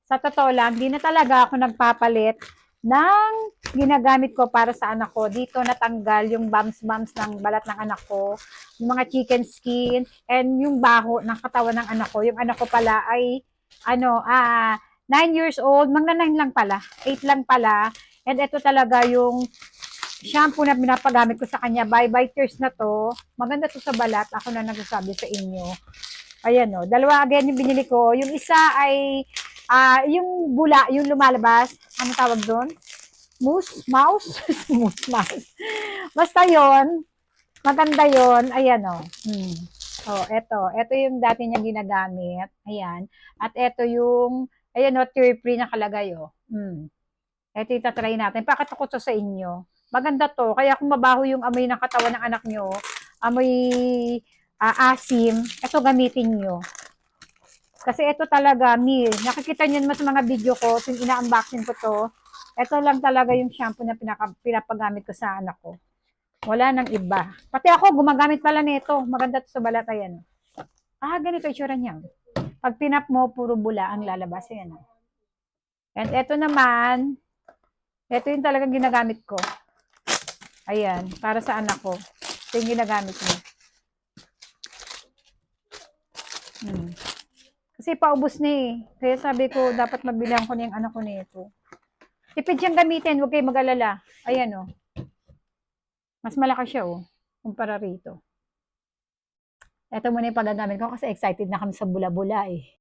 Sa totoo lang, di na talaga ako nagpapalit ng ginagamit ko para sa anak ko. Dito natanggal yung bumps-bumps ng balat ng anak ko, yung mga chicken skin, and yung baho ng katawan ng anak ko. Yung anak ko pala ay, 9 years old, magna 9 lang pala, 8 lang pala. And ito talaga yung shampoo na pinapagamit ko sa kanya. Bye tears na to. Maganda to sa balat. Ako na nagsasabi sa inyo. Ayan o. Dalawa again yung binili ko. Yung isa ay yung bula, yung lumalabas. Ano tawag doon? Moose? Mouse? Moose, mouse. Basta yon, maganda yon. Ayan o. Oh, eto. Eto yung dati niya ginagamit. Ayan. At eto yung, ayan o, tear-free nakalagay o. Eto itatry natin. Pakita ko to sa inyo. Maganda to. Kaya kung mabaho yung amoy ng katawan ng anak nyo, amoy asim, ito gamitin nyo. Kasi ito talaga, nakikita nyo naman sa mga video ko, yung ina-unboxing ko to, ito lang talaga yung shampoo na pinapagamit ko sa anak ko. Wala nang iba. Pati ako, gumagamit pala nito. Maganda to sa balat, ayan. Ganito itsura niya. Pag pinap mo, puro bula ang lalabas. Ayan. And ito naman, ito yung talagang ginagamit ko. Ayan, para sa anak ko. Ito yung ginagamit niya. Kasi paubos na eh. Kaya sabi ko, dapat mabilang ko na yung anak ko nito. Tipid siyang gamitin, huwag kayo mag-alala. Ayan oh. Mas malaki siya oh, kumpara rito. Ito muna yung pagagamit ko kasi excited na kami sa bula-bula eh.